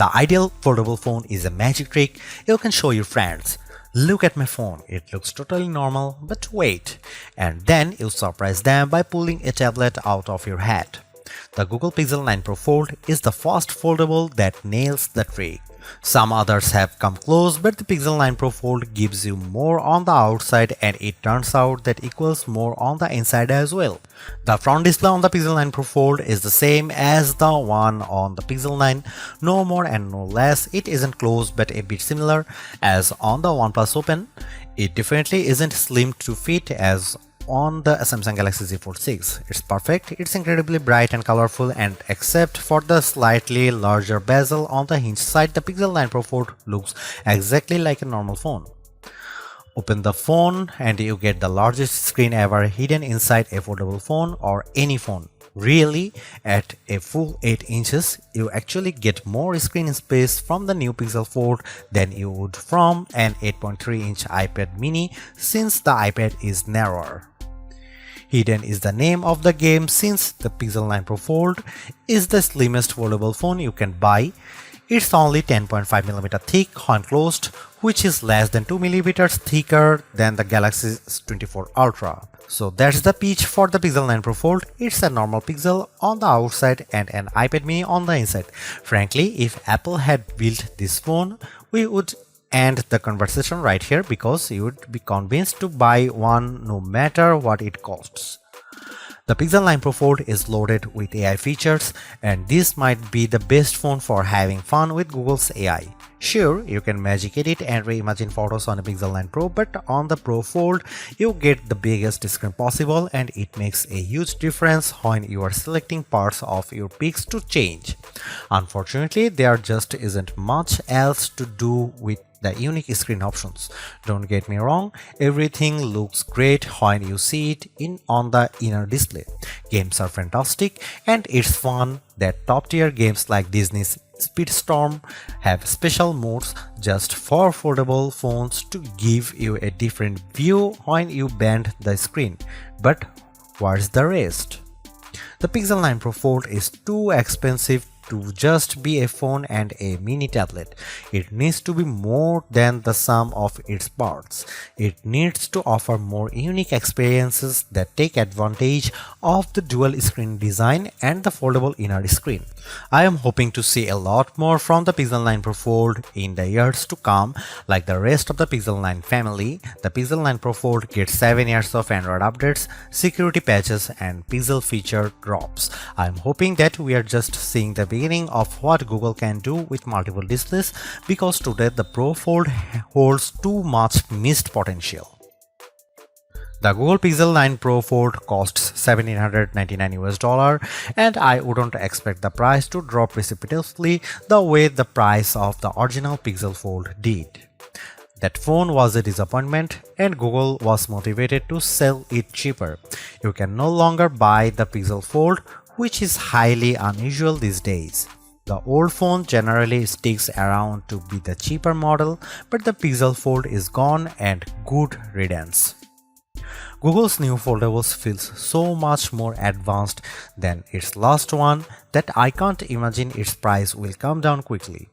The ideal foldable phone is a magic trick you can show your friends. Look at my phone, it looks totally normal, but wait. And then you surprise them by pulling a tablet out of your hat. The Google Pixel 9 Pro Fold is the first foldable that nails the trick. Some others have come close, but the Pixel 9 Pro Fold gives you more on the outside, and it turns out that equals more on the inside as well. The front display on the Pixel 9 Pro Fold is the same as the one on the Pixel 9, no more and no less. It isn't close but a bit similar as on the OnePlus Open. It definitely isn't slim to fit as on the Samsung Galaxy Z Fold 6. It's perfect, it's incredibly bright and colorful, and except for the slightly larger bezel on the hinge side, the Pixel 9 Pro Fold looks exactly like a normal phone. Open the phone and you get the largest screen ever hidden inside a foldable phone or any phone. Really, at a full 8 inches, you actually get more screen space from the new Pixel Fold than you would from an 8.3-inch iPad mini, since the iPad is narrower. Hidden is the name of the game, since the Pixel 9 Pro Fold is the slimmest foldable phone you can buy. It's only 10.5mm thick when closed, which is less than 2mm thicker than the Galaxy S24 Ultra. So that's the pitch for the Pixel 9 Pro Fold. It's a normal Pixel on the outside and an iPad mini on the inside. Frankly, if Apple had built this phone, we would end the conversation right here, because you would be convinced to buy one no matter what it costs. The Pixel 9 Pro Fold is loaded with AI features, and this might be the best phone for having fun with Google's AI. Sure, you can magic edit and reimagine photos on a Pixel 9 Pro, but on the Pro Fold, you get the biggest screen possible, and it makes a huge difference when you are selecting parts of your pics to change. Unfortunately, there just isn't much else to do with the unique screen options. Don't get me wrong, everything looks great when you see it on the inner display. Games are fantastic, and it's fun that top-tier games like Disney's Speedstorm have special modes just for foldable phones to give you a different view when you bend the screen. But where's the rest? The Pixel 9 Pro Fold is too expensive to just be a phone and a mini tablet. It needs to be more than the sum of its parts. It needs to offer more unique experiences that take advantage of the dual screen design and the foldable inner screen. I am hoping to see a lot more from the Pixel 9 Pro Fold in the years to come. Like the rest of the Pixel 9 family, the Pixel 9 Pro Fold gets 7 years of Android updates, security patches, and Pixel feature drops. I am hoping that we are just seeing the beginning of what Google can do with multiple displays, because today the Pro Fold holds too much missed potential. The Google Pixel 9 Pro Fold costs $1,799, and I wouldn't expect the price to drop precipitously the way the price of the original Pixel Fold did. That phone was a disappointment, and Google was motivated to sell it cheaper. You can no longer buy the Pixel Fold, which is highly unusual these days. The old phone generally sticks around to be the cheaper model, but the Pixel Fold is gone, and good riddance. Google's new foldables feels so much more advanced than its last one that I can't imagine its price will come down quickly.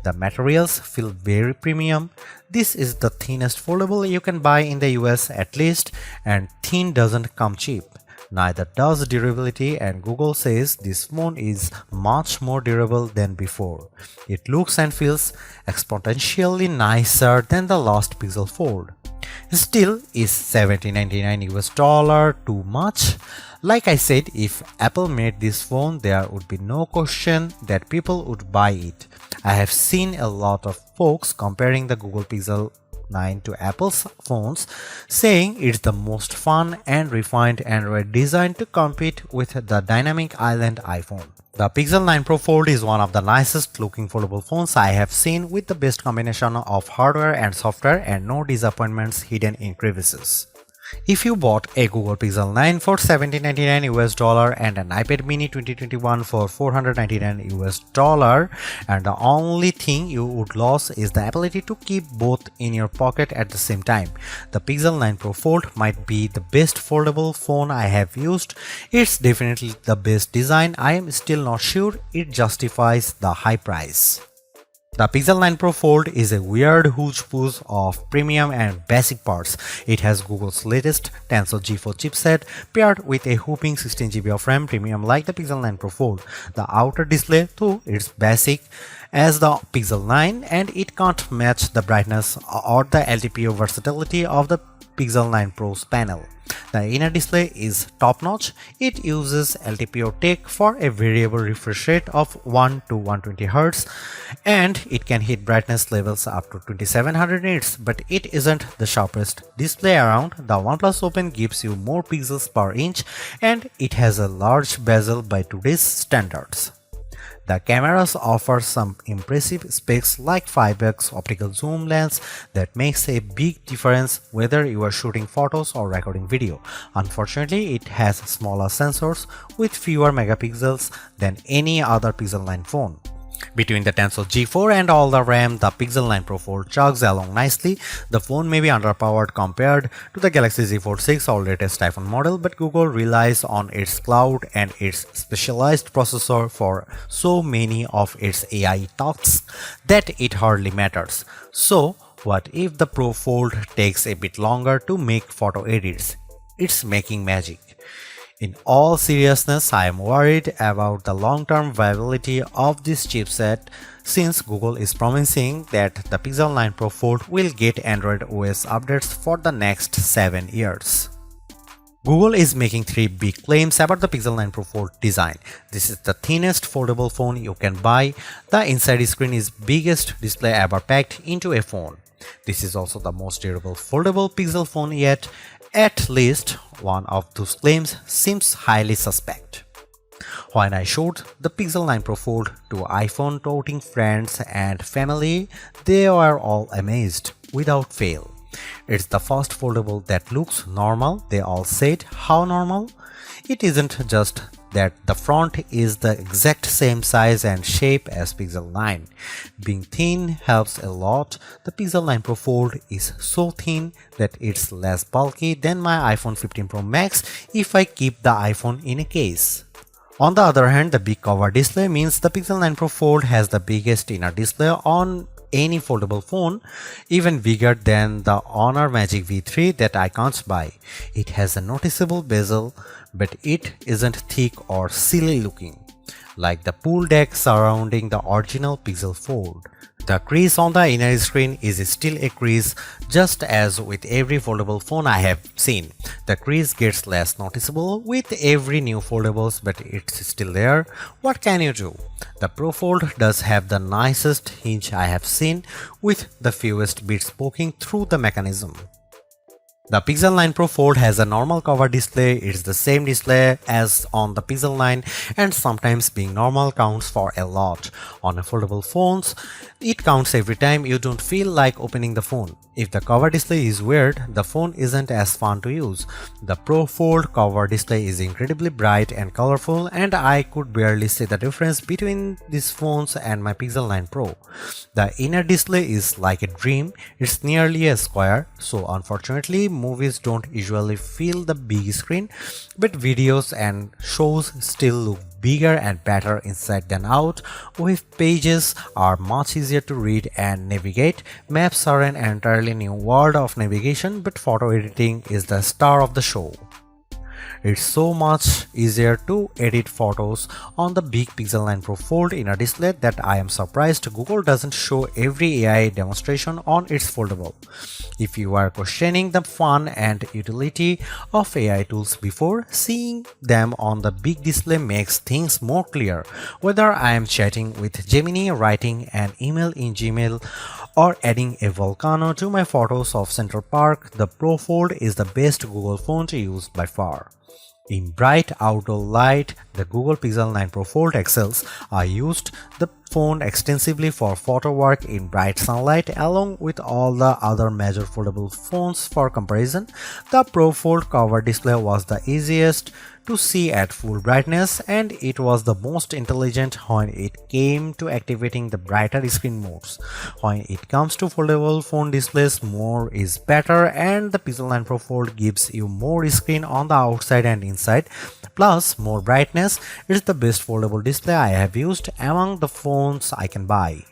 The materials feel very premium. This is the thinnest foldable you can buy in the US at least, and thin doesn't come cheap. Neither does durability, and Google says this phone is much more durable than before. It looks and feels exponentially nicer than the last Pixel Fold. Still, is $1,799 too much? Like I said, if Apple made this phone, there would be no question that people would buy it. I have seen a lot of folks comparing the Google Pixel 9 to Apple's phones, saying it's the most fun and refined Android design to compete with the dynamic island iPhone. The Pixel 9 Pro Fold is one of the nicest looking foldable phones I have seen, with the best combination of hardware and software and no disappointments hidden in crevices. If you bought a Google Pixel 9 for $1,799 and an iPad mini 2021 for $499, and the only thing you would lose is the ability to keep both in your pocket at the same time, the Pixel 9 Pro Fold might be the best foldable phone I have used. It's definitely the best design. I am still not sure it justifies the high price. The Pixel 9 Pro Fold is a weird hodgepodge of premium and basic parts. It has Google's latest Tensor G4 chipset paired with a whopping 16GB of RAM, premium like the Pixel 9 Pro Fold. The outer display, though, is basic as the Pixel 9 and it can't match the brightness or the LTPO versatility of the Pixel 9 Pro's panel. The inner display is top-notch. It uses LTPO tech for a variable refresh rate of 1 to 120Hz and it can hit brightness levels up to 2700 nits, but it isn't the sharpest display around. The OnePlus Open gives you more pixels per inch and it has a large bezel by today's standards. The cameras offer some impressive specs like 5x optical zoom lens that makes a big difference whether you are shooting photos or recording video. Unfortunately, it has smaller sensors with fewer megapixels than any other Pixel 9 phone. Between the Tensor G4 and all the RAM, the Pixel 9 Pro Fold chugs along nicely. The phone may be underpowered compared to the Galaxy Z Fold 6 or latest iPhone model, but Google relies on its cloud and its specialized processor for so many of its AI tasks that it hardly matters. So, what if the Pro Fold takes a bit longer to make photo edits? It's making magic. In all seriousness, I am worried about the long-term viability of this chipset since Google is promising that the Pixel 9 Pro Fold will get Android OS updates for the next 7 years. Google is making 3 big claims about the Pixel 9 Pro Fold design. This is the thinnest foldable phone you can buy. The inside screen is biggest display ever packed into a phone. This is also the most durable foldable Pixel phone yet. At least one of those claims seems highly suspect. When I showed the Pixel 9 Pro Fold to iPhone toting friends and family, they were all amazed without fail. It's the first foldable that looks normal. They all said, how normal? It isn't just that the front is the exact same size and shape as Pixel 9. Being thin helps a lot. The Pixel 9 Pro Fold is so thin that it's less bulky than my iPhone 15 Pro Max if I keep the iPhone in a case. On the other hand, the big cover display means the Pixel 9 Pro Fold has the biggest inner display on any foldable phone, even bigger than the Honor Magic V3 that I can't buy. It has a noticeable bezel, but it isn't thick or silly looking, like the pool deck surrounding the original Pixel Fold. The crease on the inner screen is still a crease, just as with every foldable phone I have seen. The crease gets less noticeable with every new foldables, but it's still there. What can you do? The Pro Fold does have the nicest hinge I have seen, with the fewest bits poking through the mechanism. The Pixel 9 Pro Fold has a normal cover display. It's the same display as on the Pixel 9 and sometimes being normal counts for a lot. On a foldable phones, it counts every time you don't feel like opening the phone. If the cover display is weird, the phone isn't as fun to use. The Pro Fold cover display is incredibly bright and colorful and I could barely see the difference between these phones and my Pixel 9 Pro. The inner display is like a dream. It's nearly a square, so unfortunately movies don't usually fill the big screen, but videos and shows still look bigger and better inside than out. Web pages are much easier to read and navigate. Maps are an entirely new world of navigation, but photo editing is the star of the show. It's so much easier to edit photos on the big Pixel 9 Pro Fold inner display that I am surprised Google doesn't show every AI demonstration on its foldable. If you are questioning the fun and utility of AI tools before, seeing them on the big display makes things more clear. Whether I am chatting with Gemini, writing an email in Gmail, or adding a volcano to my photos of Central Park, the Pro Fold is the best Google phone to use by far. In bright outdoor light, the Google Pixel 9 Pro Fold excels. I used the phone extensively for photo work in bright sunlight along with all the other major foldable phones for comparison. The Pro Fold cover display was the easiest to see at full brightness and it was the most intelligent when it came to activating the brighter screen modes. When it comes to foldable phone displays, more is better and the Pixel 9 Pro Fold gives you more screen on the outside and inside, plus more brightness. It's the best foldable display I have used among the phones I can buy.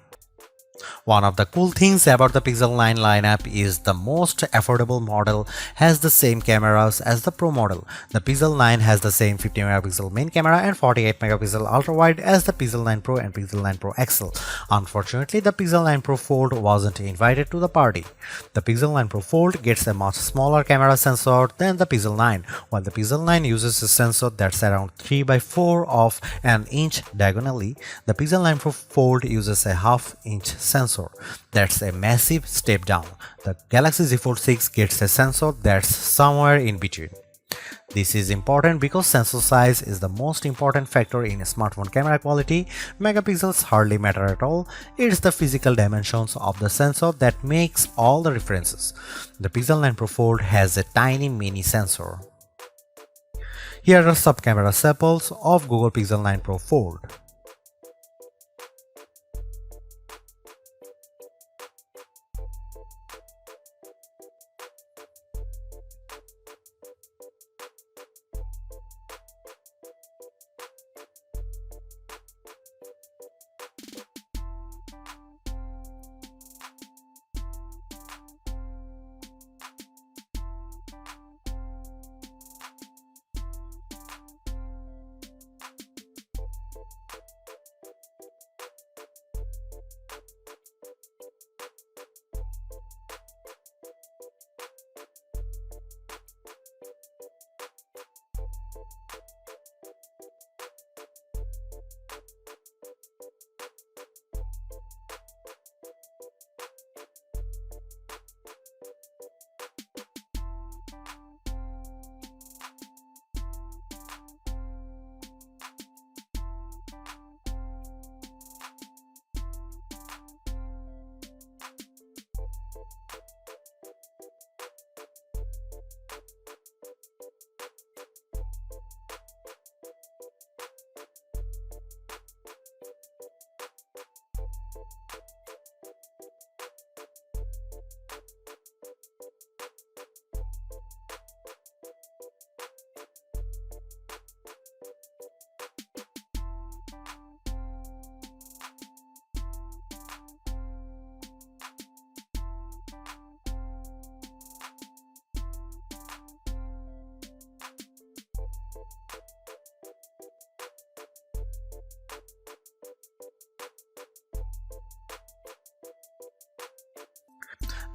One of the cool things about the Pixel 9 lineup is the most affordable model has the same cameras as the Pro model. The Pixel 9 has the same 50 megapixel main camera and 48 megapixel ultra wide as the Pixel 9 Pro and Pixel 9 Pro XL. Unfortunately, the Pixel 9 Pro Fold wasn't invited to the party. The Pixel 9 Pro Fold gets a much smaller camera sensor than the Pixel 9, while the Pixel 9 uses a sensor that's around 3 by 4 of an inch diagonally. The Pixel 9 Pro Fold uses a half-inch sensor. That's a massive step down. The Galaxy Z Fold 6 gets a sensor that's somewhere in between. This is important because sensor size is the most important factor in smartphone camera quality. Megapixels hardly matter at all. It's the physical dimensions of the sensor that makes all the differences. The Pixel 9 Pro Fold has a tiny mini sensor. Here are some camera samples of Google Pixel 9 Pro Fold.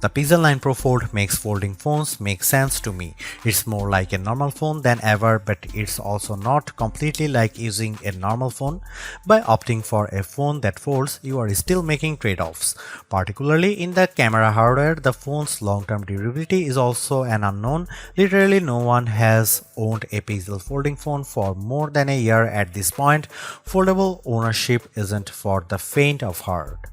The Pixel 9 Pro Fold makes folding phones make sense to me. It's more like a normal phone than ever, but it's also not completely like using a normal phone. By opting for a phone that folds, you are still making trade-offs. Particularly in the camera hardware, the phone's long-term durability is also an unknown. Literally no one has owned a Pixel folding phone for more than a year at this point. Foldable ownership isn't for the faint of heart.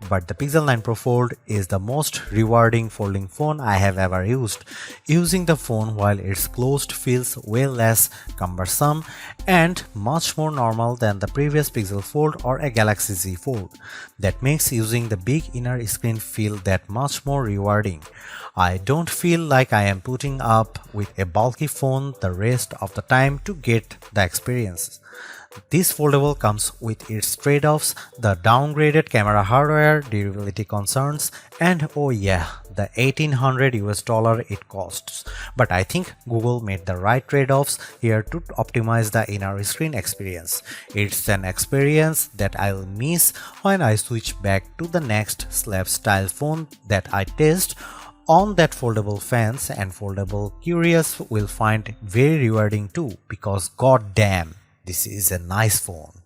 But the Pixel 9 Pro Fold is the most rewarding folding phone I have ever used. Using the phone while it's closed feels way less cumbersome and much more normal than the previous Pixel Fold or a Galaxy Z Fold. That makes using the big inner screen feel that much more rewarding. I don't feel like I am putting up with a bulky phone the rest of the time to get the experience. This foldable comes with its trade-offs, the downgraded camera hardware, durability concerns, and oh yeah, the $1800 it costs. But I think Google made the right trade-offs here to optimize the inner screen experience. It's an experience that I'll miss when I switch back to the next slab style phone that I test on that foldable fans, and foldable curious will find very rewarding too, because goddamn, this is a nice phone.